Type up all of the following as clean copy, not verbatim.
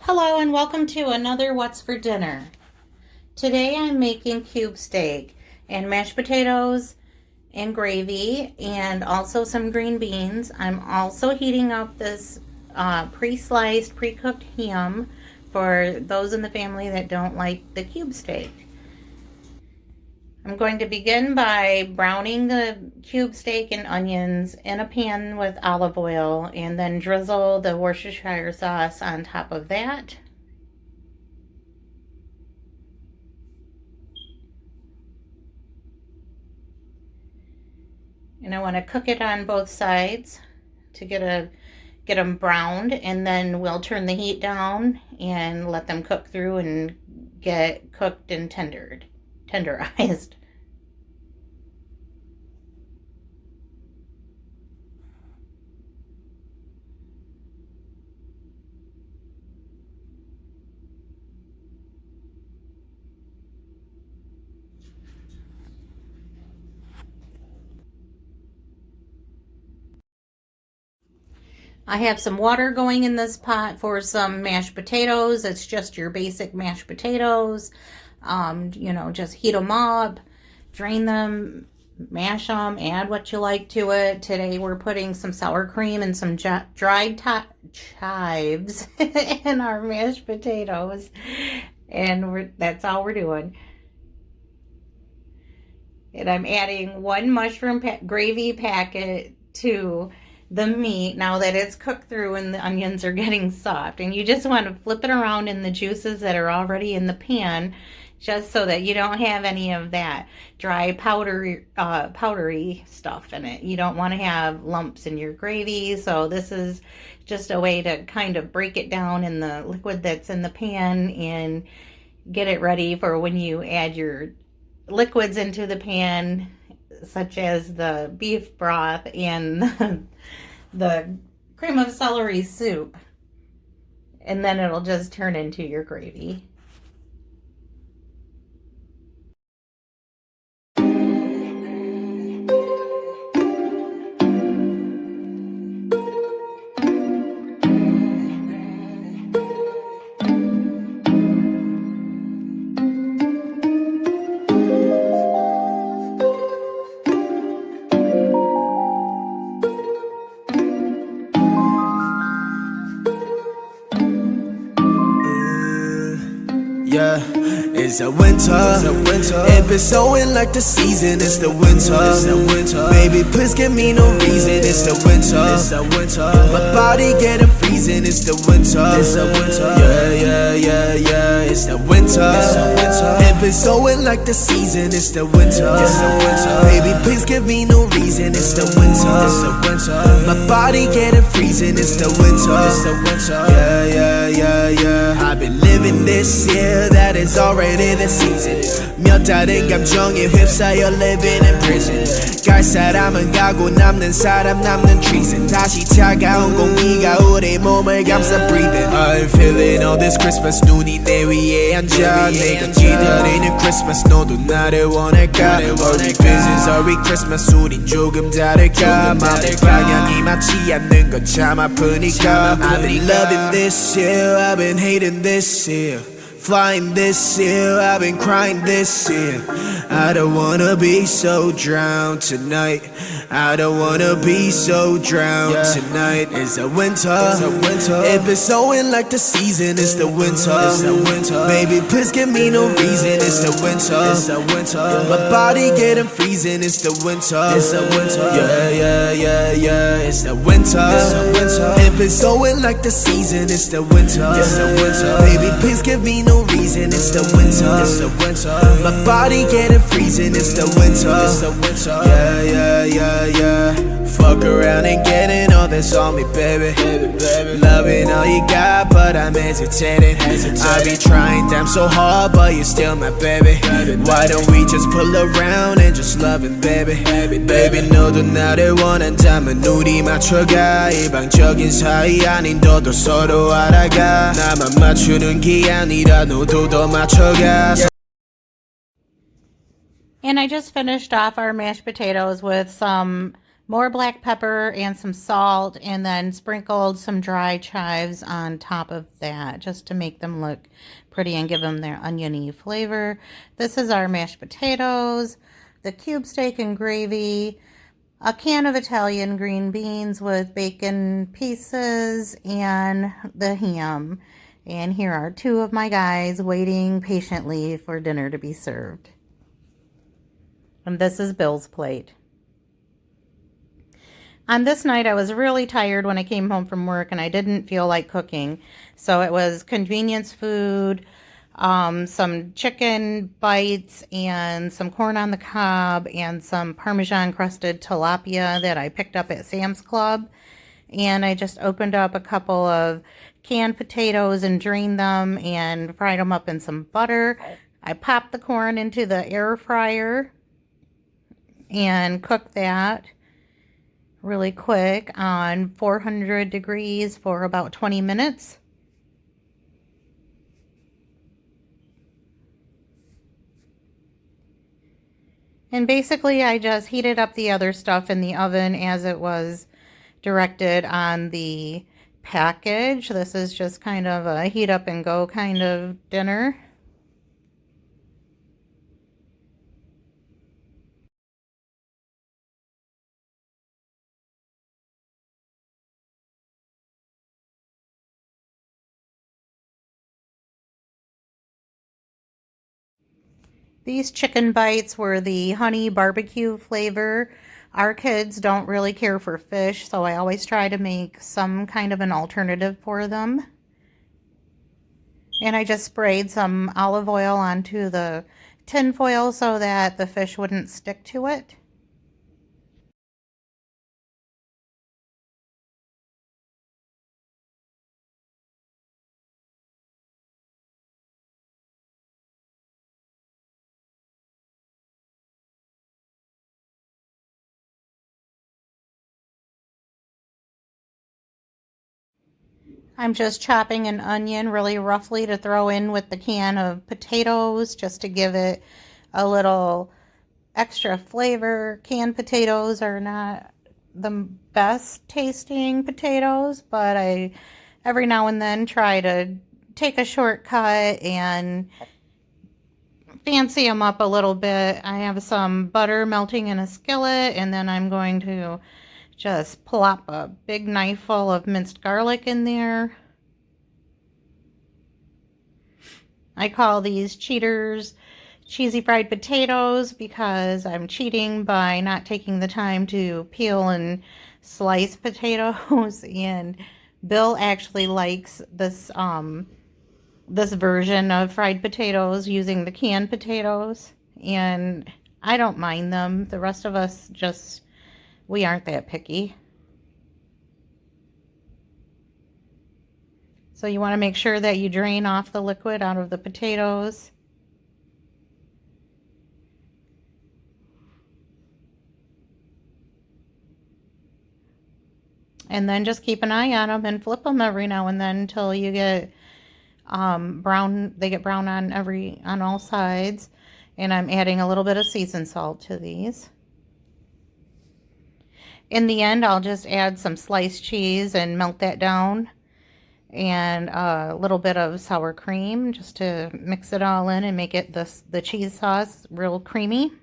Hello and welcome to another What's for Dinner. Today I'm making cube steak and mashed potatoes and gravy and also some green beans. I'm also heating up this pre-sliced, pre-cooked ham for those in the family that don't like the cube steak. I'm going to begin by browning the cube steak and onions in a pan with olive oil and then drizzle the Worcestershire sauce on top of that. And I want to cook it on both sides to get them browned, and then we'll turn the heat down and let them cook through and get cooked and tenderized. I have some water going in this pot for some mashed potatoes. It's just your basic mashed potatoes. Just heat them up, drain them, mash them, add what you like to it. Today we're putting some sour cream and some dried chives in our mashed potatoes. And that's all we're doing. And I'm adding one mushroom gravy packet to the meat now that it's cooked through and the onions are getting soft. And you just want to flip it around in the juices that are already in the pan, just so that you don't have any of that dry powdery stuff in it. You don't want to have lumps in your gravy. So this is just a way to kind of break it down in the liquid that's in the pan and get it ready for when you add your liquids into the pan, such as the beef broth and the cream of celery soup, and then it'll just turn into your gravy. Yeah, it's a winter. It been snowing like the season. It's the winter. Baby, please give me no reason. It's the winter. My body getting freezing. It's the winter. Yeah. It's the winter. It been snowing like the season. It's the winter. Baby, please give me no reason. It's the winter. My body getting freezing. It's the winter. Yeah. I've been living this year. That is already the season. 몇 다른 감정에 휩싸여 living in prison. 갈 사람은 가고 남는 사람 남는 treason. 다시 차가운 공기가 우리 몸을 감싸 breathing. I'm feeling all this Christmas. 눈이 내 위에 앉아 내가 기다리는 Christmas. 너도 나를 원할까? Are we business? Are we Christmas? 우린 조금 다를까? 마음의 방향이 맞지 않는 건 참 아프니까. I've been loving this year. I've been hating this year. Flying this year, I've been crying this year. I don't wanna be so drowned tonight. I don't wanna be so drowned tonight. It's a winter. It been snowing like the season. It's the winter. Baby, please give me no reason. It's the winter. My body getting freezing. It's the winter. Yeah. It's the winter. It been snowing like the season. It's the winter. Baby, please give me no reason. It's the winter. My body getting freezing. It's the winter. Yeah. Fuck around and getting all this on me, baby. Loving all you got, but I'm hesitating. I be trying damn so hard, but you're still my baby. Why don't we just pull around and just love it, baby? Baby, 너도 나를 원한다면 우리 맞춰가. 일방적인 사이 아닌 너도 서로 알아가. 나만 맞추는 게 아니라 너도 더 맞춰가. And I just finished off our mashed potatoes with some more black pepper and some salt, and then sprinkled some dried chives on top of that just to make them look pretty and give them their oniony flavor. This is our mashed potatoes, the cube steak and gravy, a can of Italian green beans with bacon pieces, and the ham. And here are two of my guys waiting patiently for dinner to be served. And this is Bill's plate. On this night, I was really tired when I came home from work and I didn't feel like cooking. So it was convenience food, some chicken bites and some corn on the cob and some Parmesan crusted tilapia that I picked up at Sam's Club. And I just opened up a couple of canned potatoes and drained them and fried them up in some butter. I popped the corn into the air fryer and cooked that really quick on 400 degrees for about 20 minutes. And basically I just heated up the other stuff in the oven as it was directed on the package. This is just kind of a heat up and go kind of dinner. These chicken bites were the honey barbecue flavor. Our kids don't really care for fish, so I always try to make some kind of an alternative for them. And I just sprayed some olive oil onto the tin foil so that the fish wouldn't stick to it. I'm just chopping an onion really roughly to throw in with the can of potatoes just to give it a little extra flavor. Canned potatoes are not the best tasting potatoes, but I every now and then try to take a shortcut and fancy them up a little bit. I have some butter melting in a skillet, and then I'm going to just plop a big knife full of minced garlic in there. I call these cheaters cheesy fried potatoes because I'm cheating by not taking the time to peel and slice potatoes. And Bill actually likes this this version of fried potatoes using the canned potatoes, and I don't mind them. The rest of us just, we aren't that picky. So you want to make sure that you drain off the liquid out of the potatoes. And then just keep an eye on them and flip them every now and then until you get brown. They get brown on all sides. And I'm adding a little bit of seasoned salt to these. In the end, I'll just add some sliced cheese and melt that down, and a little bit of sour cream just to mix it all in and make it the cheese sauce real creamy.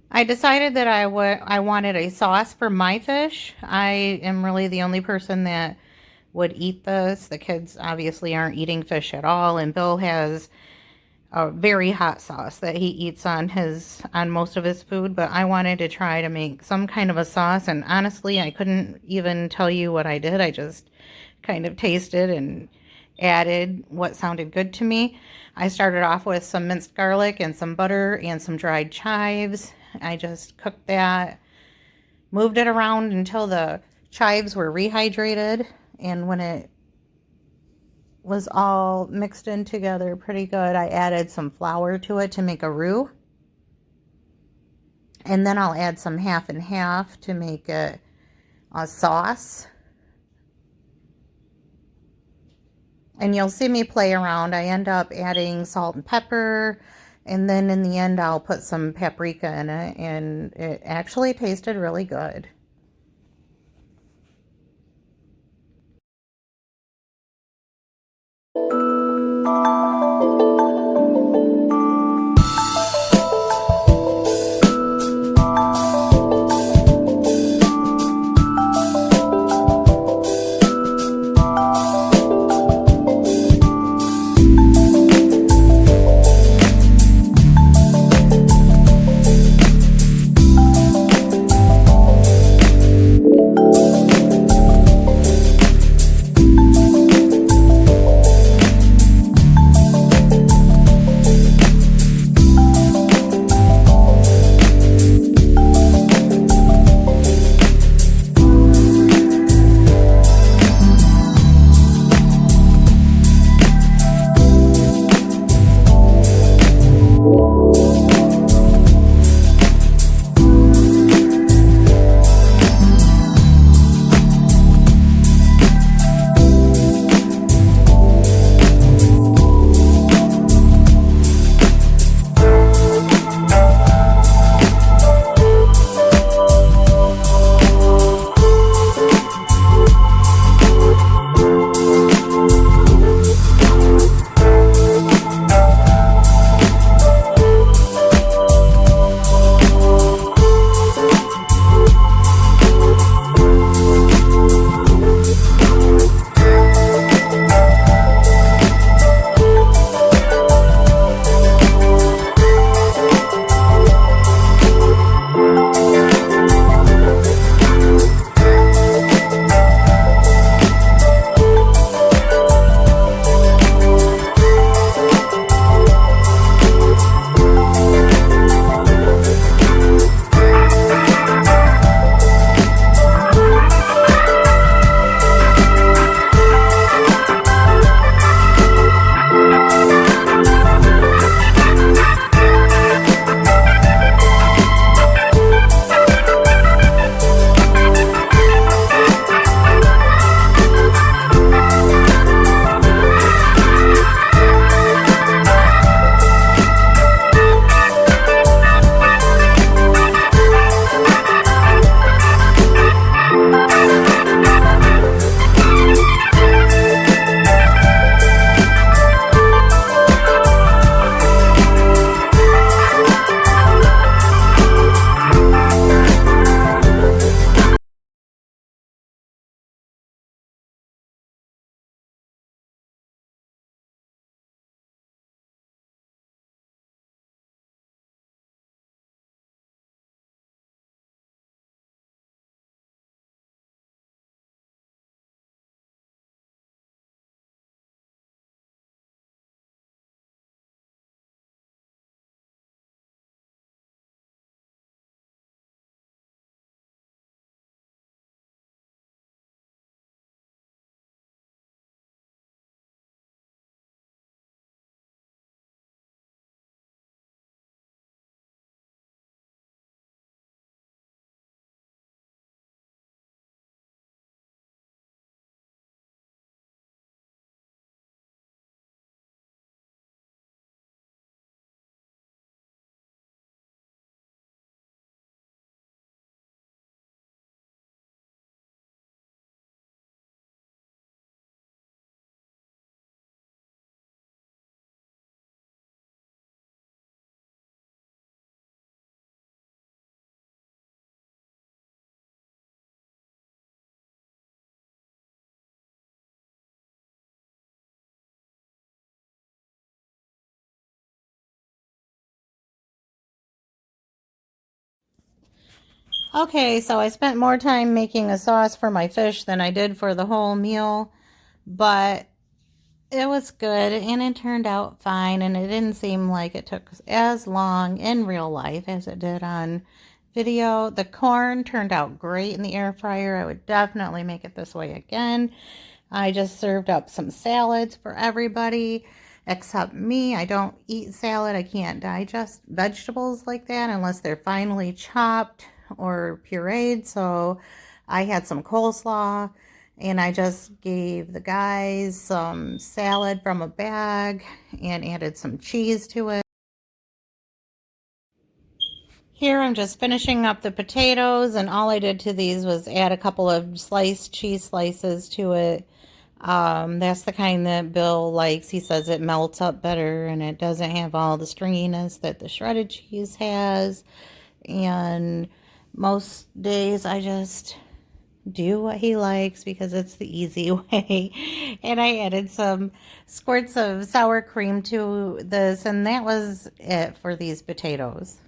I decided that I wanted a sauce for my fish. I am really the only person that would eat this. The kids obviously aren't eating fish at all, and Bill has a very hot sauce that he eats on most of his food, but I wanted to try to make some kind of a sauce, and honestly, I couldn't even tell you what I did. I just kind of tasted and added what sounded good to me. I started off with some minced garlic and some butter and some dried chives. I just cooked that, moved it around until the chives were rehydrated, and when it was all mixed in together pretty good, I added some flour to it to make a roux. And then I'll add some half and half to make it a sauce. And you'll see me play around. I end up adding salt and pepper And then in the end, I'll put some paprika in it, and it actually tasted really good. Okay, so I spent more time making a sauce for my fish than I did for the whole meal, but it was good and it turned out fine, and it didn't seem like it took as long in real life as it did on video. The corn turned out great in the air fryer. I would definitely make it this way again. I just served up some salads for everybody except me. I don't eat salad. I can't digest vegetables like that unless they're finely chopped or pureed. So I had some coleslaw, and I just gave the guys some salad from a bag and added some cheese to it. Here I'm just finishing up the potatoes, and all I did to these was add a couple of sliced cheese slices to it. That's the kind that Bill likes. He says it melts up better and it doesn't have all the stringiness that the shredded cheese has. And most days I just do what he likes because it's the easy way. And I added some squirts of sour cream to this, and that was it for these potatoes.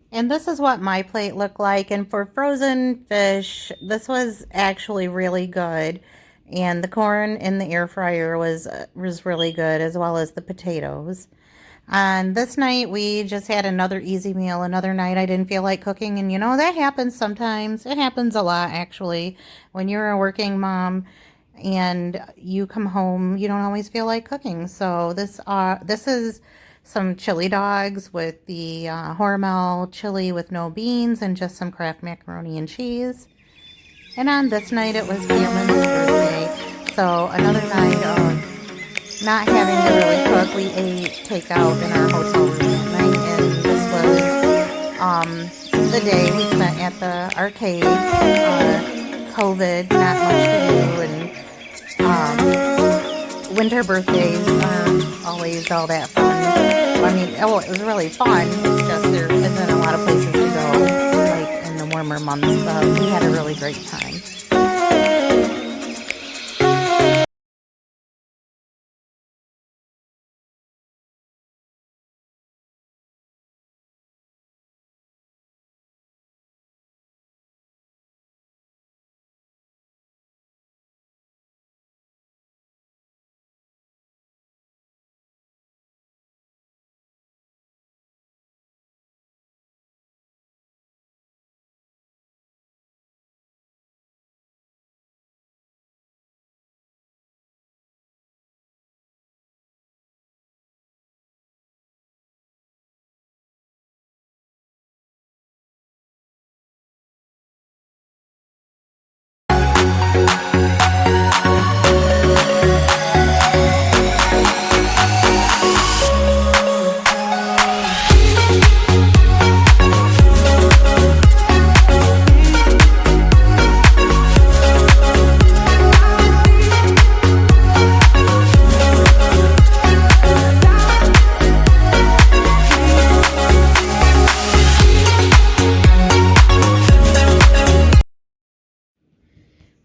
And this is what my plate looked like. And for frozen fish, this was actually really good. And the corn in the air fryer was really good, as well as the potatoes. And this night we just had another easy meal. Another night I didn't feel like cooking. And you know, that happens sometimes. It happens a lot, actually. When you're a working mom and you come home, you don't always feel like cooking. So this is some chili dogs with the Hormel chili with no beans and just some Kraft macaroni and cheese. And on this night it was Caitlin's birthday. So another night of not having to really cook. We ate takeout in our hotel room that night, and this was the day we spent at the arcade. COVID, not much to do, and winter birthdays aren't always all that fun. I mean, it was really fun. It's just there isn't a lot of places to go, like in the warmer months, but we had a really great time.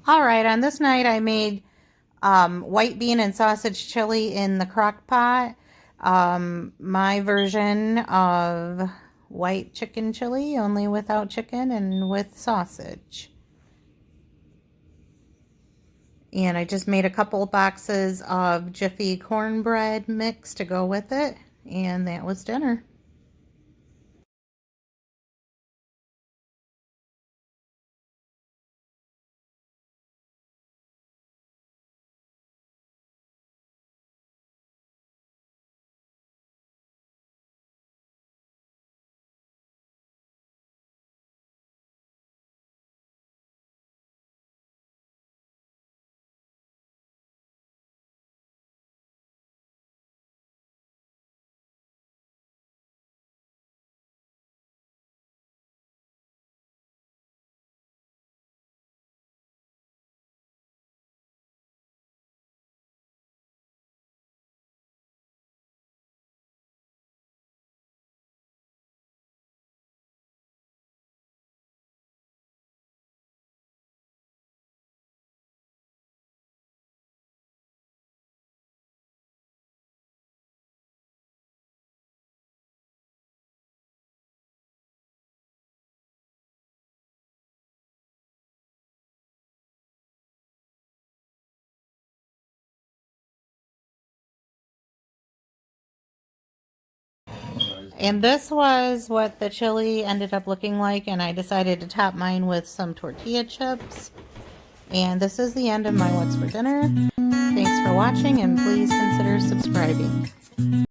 All right, on this night I made white bean and sausage chili in the crock pot. My version of white chicken chili, only without chicken and with sausage. And I just made a couple boxes of Jiffy cornbread mix to go with it. And that was dinner. And this was what the chili ended up looking like, and I decided to top mine with some tortilla chips. And this is the end of my What's for Dinner. Thanks for watching, and please consider subscribing.